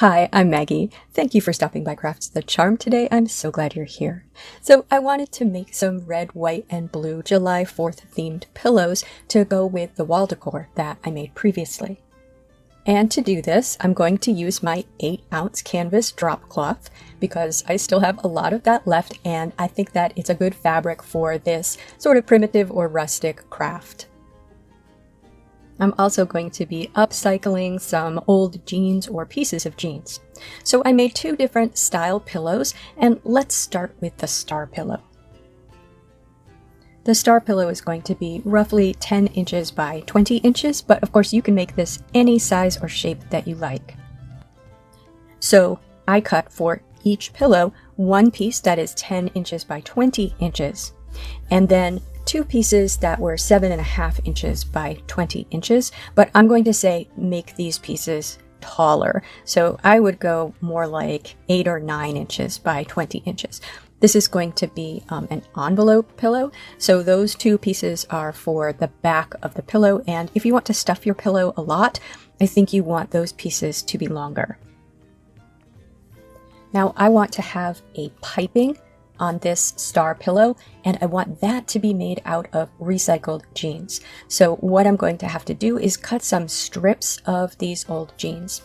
Hi, I'm Maggie. Thank you for stopping by Crafts the Charm today. I'm so glad you're here. So I wanted to make some red, white, and blue July 4th themed pillows to go with the wall decor that I made previously. And to do this, I'm going to use my 8-ounce canvas drop cloth because I still have a lot of that left and I think that it's a good fabric for this sort of primitive or rustic craft. I'm also going to be upcycling some old jeans or pieces of jeans. So I made 2 different style pillows, and let's start with the star pillow. The star pillow is going to be roughly 10 inches by 20 inches, but of course you can make this any size or shape that you like. So I cut for each pillow one piece that is 10 inches by 20 inches, and then 2 pieces that were 7.5 inches by 20 inches, but I'm going to say make these pieces taller. So I would go more like 8 or 9 inches by 20 inches. This is going to be an envelope pillow. So those 2 pieces are for the back of the pillow. And if you want to stuff your pillow a lot, I think you want those pieces to be longer. Now I want to have a piping on this star pillow, and I want that to be made out of recycled jeans. So what I'm going to have to do is cut some strips of these old jeans.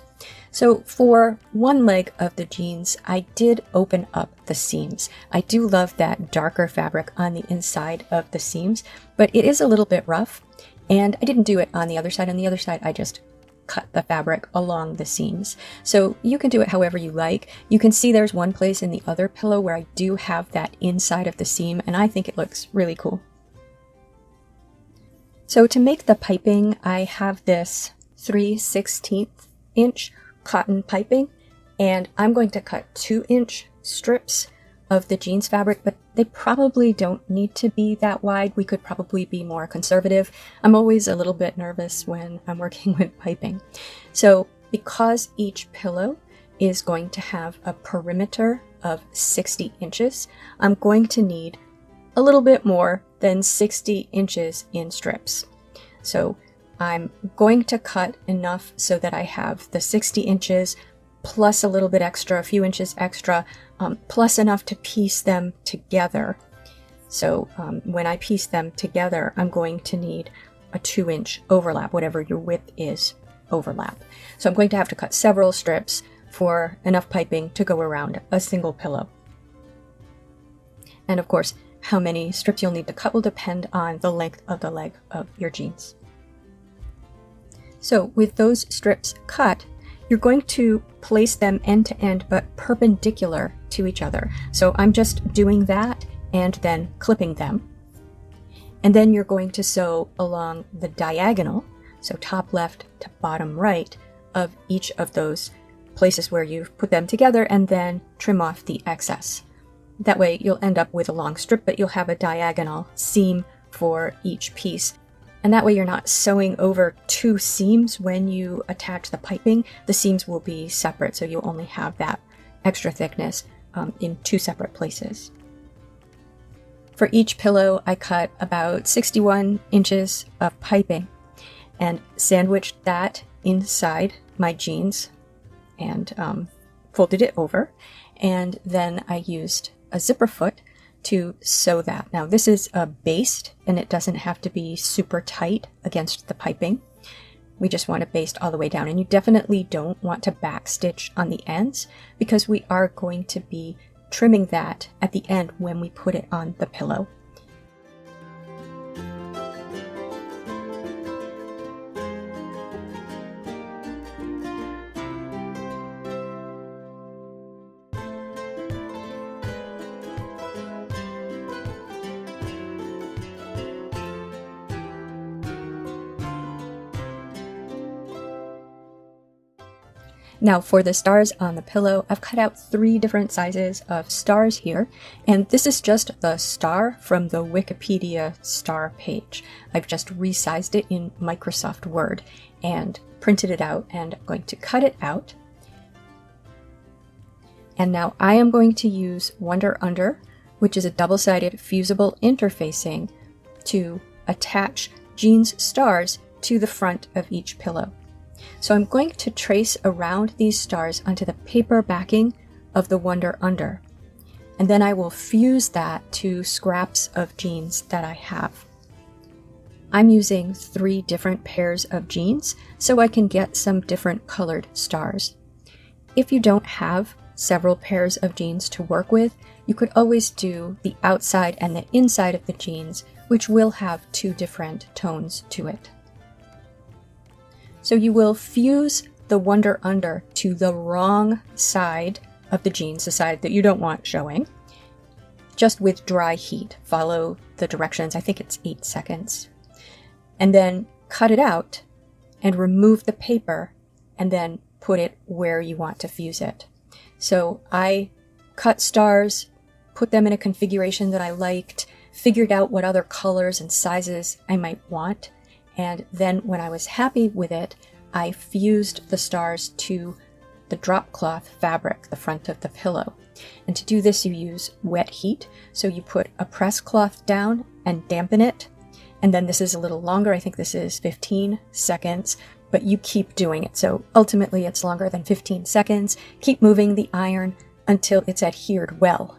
So for one leg of the jeans, I did open up the seams. I do love that darker fabric on the inside of the seams, but it is a little bit rough, and I didn't do it on the other side. On the other side, I just cut the fabric along the seams. So you can do it however you like. You can see there's one place in the other pillow where I do have that inside of the seam, and I think it looks really cool. So to make the piping, I have this 3/16 inch cotton piping, and I'm going to cut 2-inch strips of the jeans fabric, but they probably don't need to be that wide. We could probably be more conservative. I'm always a little bit nervous when I'm working with piping. So because each pillow is going to have a perimeter of 60 inches, I'm going to need a little bit more than 60 inches in strips. So I'm going to cut enough so that I have the 60 inches plus a little bit extra, a few inches extra, plus enough to piece them together. So when I piece them together, I'm going to need a 2-inch overlap, whatever your width is overlap. So I'm going to have to cut several strips for enough piping to go around a single pillow. And of course, how many strips you'll need to cut will depend on the length of the leg of your jeans. So with those strips cut, you're going to place them end to end but perpendicular to each other. So I'm just doing that and then clipping them. And then you're going to sew along the diagonal, so top left to bottom right, of each of those places where you've put them together, and then trim off the excess. That way you'll end up with a long strip, but you'll have a diagonal seam for each piece. And that way you're not sewing over 2 seams when you attach the piping. The seams will be separate, so you'll only have that extra thickness in 2 separate places. For each pillow, I cut about 61 inches of piping and sandwiched that inside my jeans and folded it over. And then I used a zipper foot to sew that. Now this is a baste, and it doesn't have to be super tight against the piping. We just want it based all the way down, and you definitely don't want to backstitch on the ends because we are going to be trimming that at the end when we put it on the pillow. Now for the stars on the pillow, I've cut out 3 different sizes of stars here, and this is just the star from the Wikipedia star page. I've just resized it in Microsoft Word and printed it out, and I'm going to cut it out. And now I am going to use Wonder Under, which is a double-sided fusible interfacing, to attach jeans stars to the front of each pillow. So I'm going to trace around these stars onto the paper backing of the Wonder Under. And then I will fuse that to scraps of jeans that I have. I'm using 3 different pairs of jeans so I can get some different colored stars. If you don't have several pairs of jeans to work with, you could always do the outside and the inside of the jeans, which will have 2 different tones to it. So you will fuse the Wonder Under to the wrong side of the jeans, the side that you don't want showing, just with dry heat. Follow the directions, I think it's 8 seconds. And then cut it out and remove the paper and then put it where you want to fuse it. So I cut stars, put them in a configuration that I liked, figured out what other colors and sizes I might want, and then when I was happy with it, I fused the stars to the drop cloth fabric, the front of the pillow. And to do this, you use wet heat. So you put a press cloth down and dampen it. And then this is a little longer. I think this is 15 seconds, but you keep doing it. So ultimately it's longer than 15 seconds. Keep moving the iron until it's adhered well.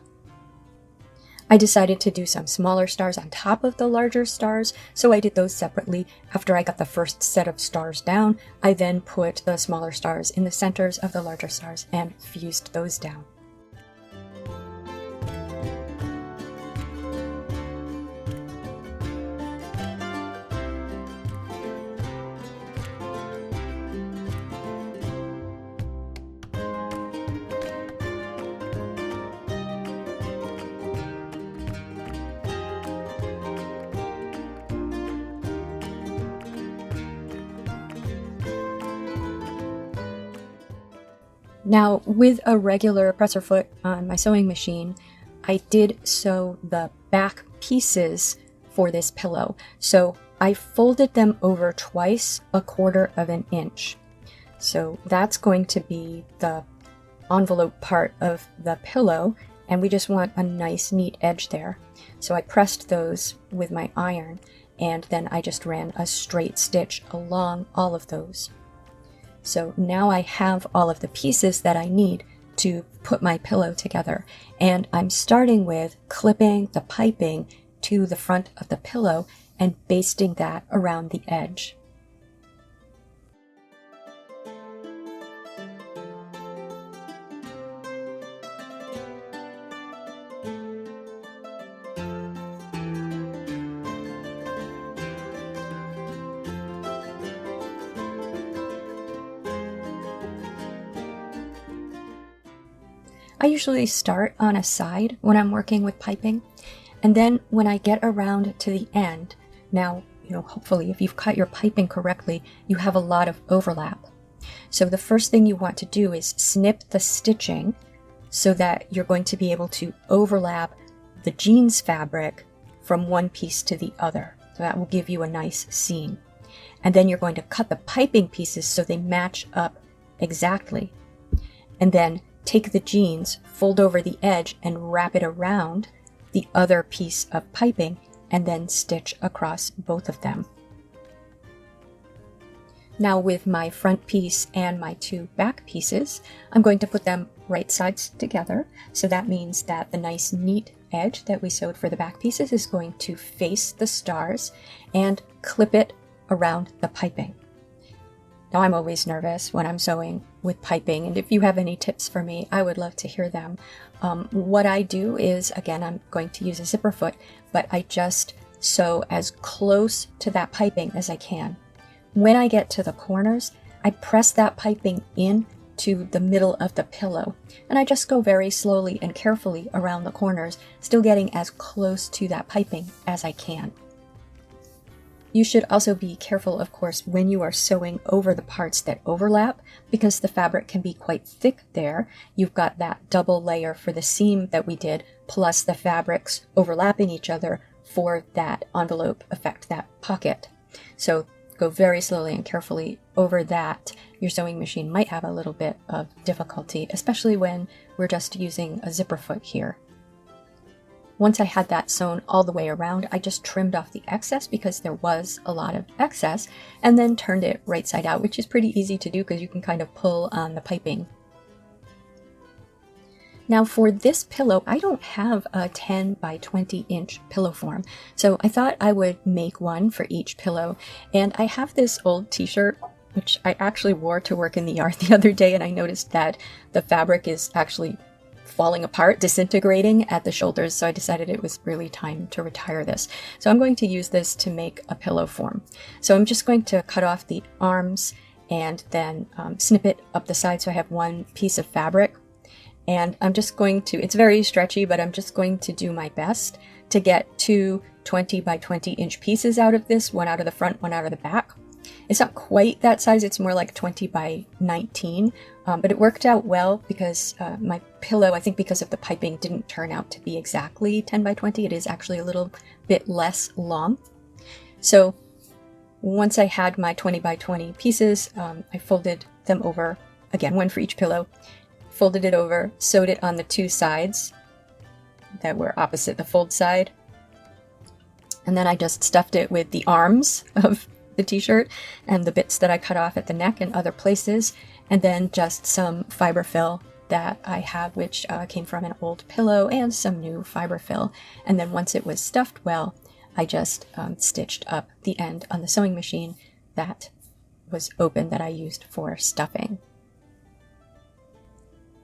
I decided to do some smaller stars on top of the larger stars, so I did those separately. After I got the first set of stars down, I then put the smaller stars in the centers of the larger stars and fused those down. Now, with a regular presser foot on my sewing machine, I did sew the back pieces for this pillow. So I folded them over twice, 1/4 of an inch. So that's going to be the envelope part of the pillow, and we just want a nice, neat edge there. So I pressed those with my iron, and then I just ran a straight stitch along all of those. So now I have all of the pieces that I need to put my pillow together. And I'm starting with clipping the piping to the front of the pillow and basting that around the edge. I usually start on a side when I'm working with piping, and then when I get around to the end, now, hopefully if you've cut your piping correctly, you have a lot of overlap. So the first thing you want to do is snip the stitching so that you're going to be able to overlap the jeans fabric from one piece to the other. So that will give you a nice seam. And then you're going to cut the piping pieces so they match up exactly. And then take the jeans, fold over the edge, and wrap it around the other piece of piping, and then stitch across both of them. Now with my front piece and my 2 back pieces, I'm going to put them right sides together. So that means that the nice neat edge that we sewed for the back pieces is going to face the stars and clip it around the piping. Now, I'm always nervous when I'm sewing with piping, and if you have any tips for me, I would love to hear them. What I do is, again, I'm going to use a zipper foot, but I just sew as close to that piping as I can. When I get to the corners, I press that piping in to the middle of the pillow, and I just go very slowly and carefully around the corners, still getting as close to that piping as I can. You should also be careful, of course, when you are sewing over the parts that overlap, because the fabric can be quite thick there. You've got that double layer for the seam that we did, plus the fabrics overlapping each other for that envelope effect, that pocket. So go very slowly and carefully over that. Your sewing machine might have a little bit of difficulty, especially when we're just using a zipper foot here. once I had that sewn all the way around, I just trimmed off the excess because there was a lot of excess, and then turned it right side out, which is pretty easy to do because you can kind of pull on the piping. Now for this pillow, I don't have a 10 by 20 inch pillow form, so I thought I would make one for each pillow. And I have this old t-shirt, which I actually wore to work in the yard the other day, and I noticed that the fabric is actually falling apart, disintegrating at the shoulders, so I decided it was really time to retire this. So I'm going to use this to make a pillow form. So I'm just going to cut off the arms and then snip it up the side so I have one piece of fabric. And I'm just going to, it's very stretchy, but I'm just going to do my best to get two 20 by 20 inch pieces out of this, one out of the front, one out of the back. It's not quite that size, it's more like 20 by 19, but it worked out well because my pillow, I think because of the piping, didn't turn out to be exactly 10 by 20. It is actually a little bit less long. So once I had my 20 by 20 pieces, I folded them over, again, one for each pillow, folded it over, sewed it on the two sides that were opposite the fold side, and then I just stuffed it with the arms of the t-shirt and the bits that I cut off at the neck and other places, and then just some fiber fill that I have, which came from an old pillow, and some new fiber fill. And then once it was stuffed well, I just stitched up the end on the sewing machine that was open that I used for stuffing.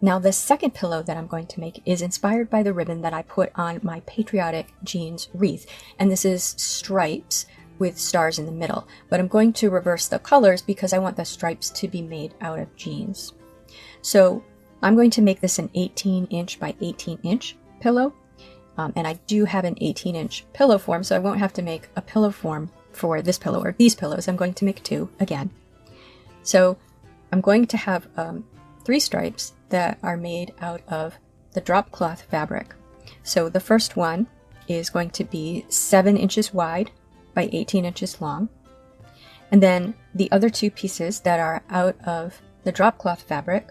Now the second pillow that I'm going to make is inspired by the ribbon that I put on my Patriotic jeans wreath, and this is stripes with stars in the middle, but I'm going to reverse the colors because I want the stripes to be made out of jeans. So I'm going to make this an 18 inch by 18 inch pillow, and I do have an 18 inch pillow form, so I won't have to make a pillow form for this pillow or these pillows. I'm going to make two again. So I'm going to have 3 stripes that are made out of the drop cloth fabric. So the first one is going to be 7 inches wide by 18 inches long. And then the other 2 pieces that are out of the drop cloth fabric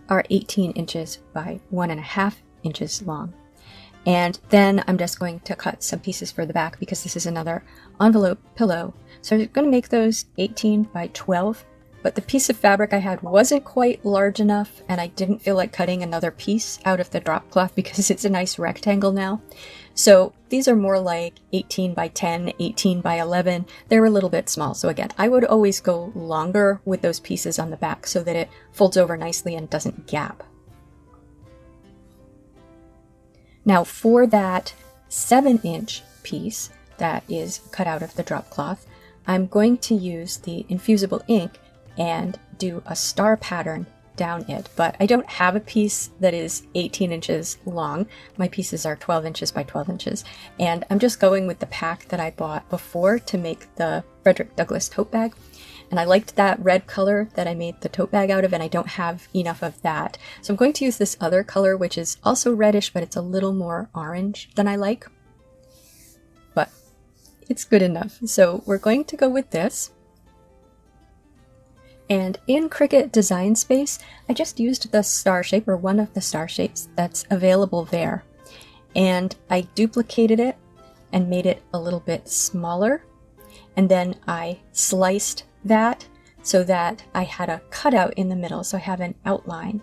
are 18 inches by 1.5 inches long. And then I'm just going to cut some pieces for the back because this is another envelope pillow. So I'm going to make those 18 by 12. But the piece of fabric I had wasn't quite large enough, and I didn't feel like cutting another piece out of the drop cloth because it's a nice rectangle now. So these are more like 18 by 10, 18 by 11. They're a little bit small. So again, I would always go longer with those pieces on the back so that it folds over nicely and doesn't gap. Now for that 7-inch piece that is cut out of the drop cloth, I'm going to use the infusible ink and do a star pattern down it, but I don't have a piece that is 18 inches long. My pieces are 12 inches by 12 inches, and I'm just going with the pack that I bought before to make the Frederick Douglass tote bag, and I liked that red color that I made the tote bag out of, and I don't have enough of that. So I'm going to use this other color, which is also reddish, but it's a little more orange than I like, but it's good enough. So we're going to go with this. And in Cricut Design Space, I just used the star shape, or one of the star shapes that's available there. And I duplicated it and made it a little bit smaller. And then I sliced that so that I had a cutout in the middle, so I have an outline.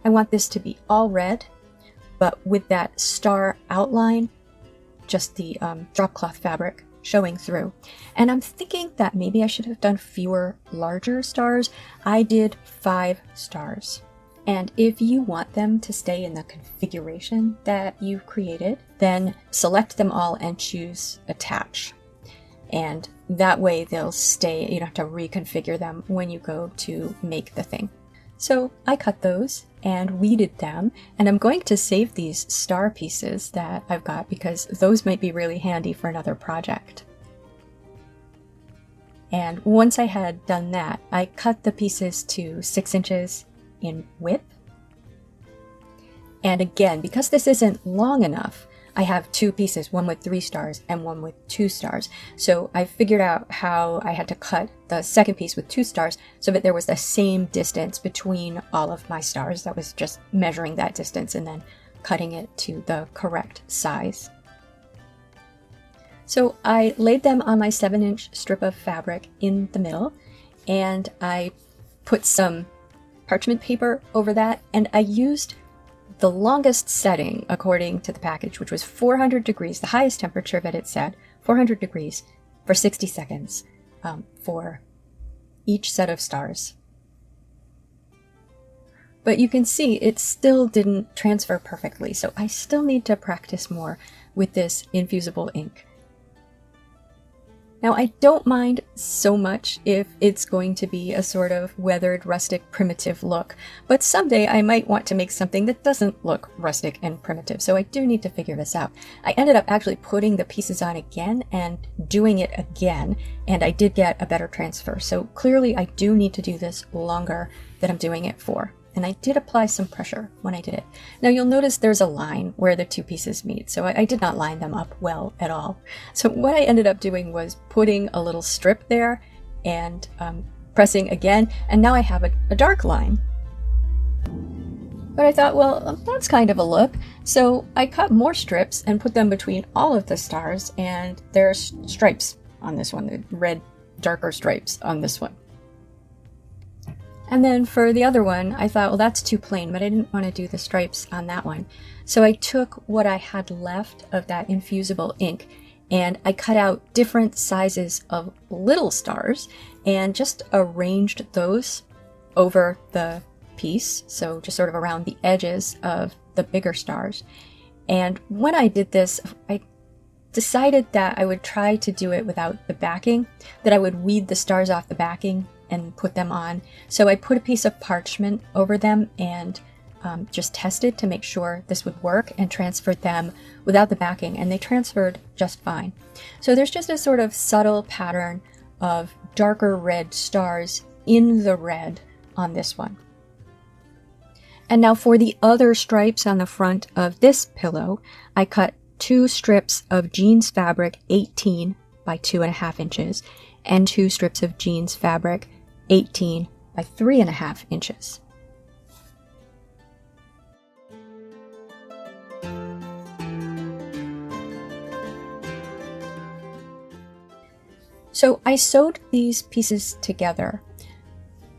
I want this to be all red, but with that star outline, just the drop cloth fabric showing through. And I'm thinking that maybe I should have done fewer larger stars. I did 5 stars. And if you want them to stay in the configuration that you've created, then select them all and choose attach. And that way they'll stay, you don't have to reconfigure them when you go to make the thing. So I cut those and weeded them, and I'm going to save these star pieces that I've got because those might be really handy for another project. And once I had done that, I cut the pieces to 6 inches in width. And again, because this isn't long enough, I have 2 pieces, one with 3 stars and one with 2 stars. So I figured out how I had to cut the second piece with 2 stars so that there was the same distance between all of my stars. That was just measuring that distance and then cutting it to the correct size. So I laid them on my 7-inch strip of fabric in the middle, and I put some parchment paper over that, and I used the longest setting according to the package, which was 400 degrees, the highest temperature that it said, 400 degrees for 60 seconds for each set of stars. But you can see it still didn't transfer perfectly, so I still need to practice more with this infusible ink. Now, I don't mind so much if it's going to be a sort of weathered, rustic, primitive look, but someday I might want to make something that doesn't look rustic and primitive, so I do need to figure this out. I ended up actually putting the pieces on again and doing it again, and I did get a better transfer, so clearly I do need to do this longer than I'm doing it for. And I did apply some pressure when I did it. Now you'll notice there's a line where the two pieces meet, so I did not line them up well at all. So what I ended up doing was putting a little strip there and pressing again, and now I have a dark line. But I thought, well, that's kind of a look. So I cut more strips and put them between all of the stars, and there's stripes on this one, the red, darker stripes on this one. And then for the other one, I thought, well, that's too plain, but I didn't want to do the stripes on that one. So I took what I had left of that infusible ink and I cut out different sizes of little stars and just arranged those over the piece. So just sort of around the edges of the bigger stars. And when I did this, I decided that I would try to do it without the backing, that I would weed the stars off the backing and put them on. So I put a piece of parchment over them and just tested to make sure this would work and transferred them without the backing, and they transferred just fine. So there's just a sort of subtle pattern of darker red stars in the red on this one. And now for the other stripes on the front of this pillow, I cut 2 strips of jeans fabric 18 by 2.5 inches and 2 strips of jeans fabric 18 by 3.5 inches. So I sewed these pieces together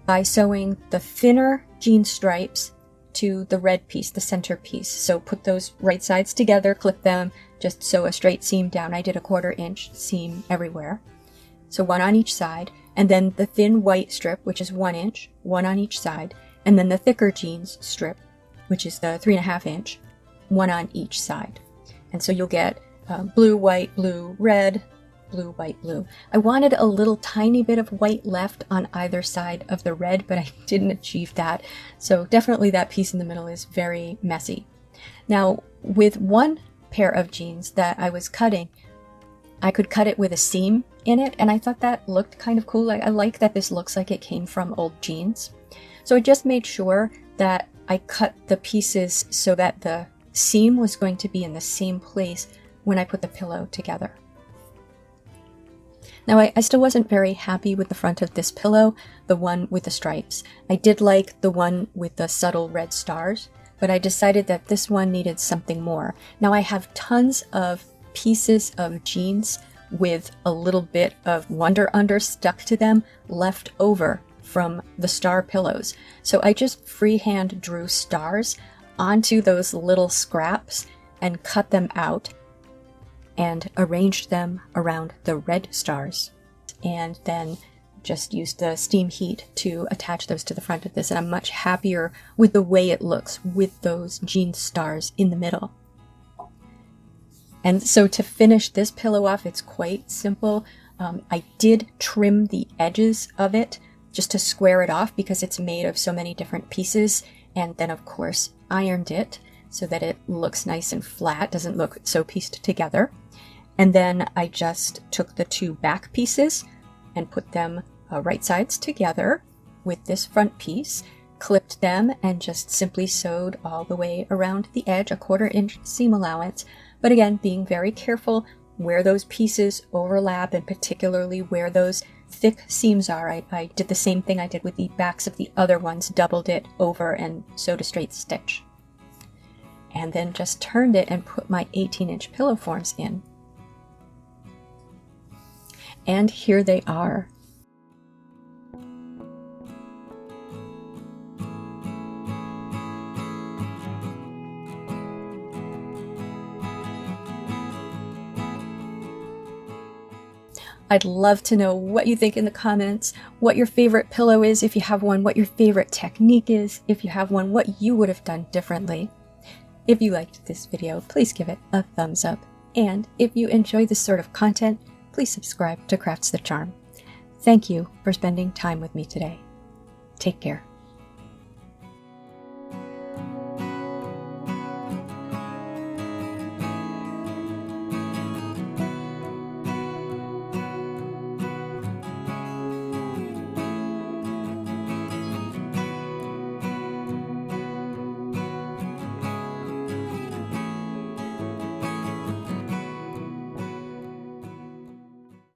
by sewing the thinner jean stripes to the red piece, the center piece. So put those right sides together, clip them, just sew a straight seam down. I did a 1/4 inch seam everywhere. So one on each side, and then the thin white strip, which is 1 inch, one on each side, and then the thicker jeans strip, which is the 3.5 inch, one on each side. And so you'll get blue, white, blue, red, blue, white, blue. I wanted a little tiny bit of white left on either side of the red, but I didn't achieve that. So definitely that piece in the middle is very messy. Now, with one pair of jeans that I was cutting, I could cut it with a seam in it, and I thought that looked kind of cool. I like that this looks like it came from old jeans. So I just made sure that I cut the pieces so that the seam was going to be in the same place when I put the pillow together. Now I still wasn't very happy with the front of this pillow, the one with the stripes. I did like the one with the subtle red stars, but I decided that this one needed something more. Now I have tons of pieces of jeans with a little bit of Wonder Under stuck to them left over from the star pillows. So I just freehand drew stars onto those little scraps and cut them out and arranged them around the red stars, and then just used the steam heat to attach those to the front of this, and I'm much happier with the way it looks with those jean stars in the middle. And so to finish this pillow off, it's quite simple. I did trim the edges of it just to square it off because it's made of so many different pieces, and then of course ironed it so that it looks nice and flat, doesn't look so pieced together. And then I just took the 2 back pieces and put them right sides together with this front piece, clipped them, and just simply sewed all the way around the edge, a 1/4 inch seam allowance. But again, being very careful where those pieces overlap, and particularly where those thick seams are. I did the same thing I did with the backs of the other ones, doubled it over and sewed a straight stitch. and then just turned it and put my 18-inch pillow forms in. And here they are. I'd love to know what you think in the comments, what your favorite pillow is if you have one, what your favorite technique is if you have one, what you would have done differently. If you liked this video, please give it a thumbs up. And if you enjoy this sort of content, please subscribe to Crafts the Charm. Thank you for spending time with me today. Take care.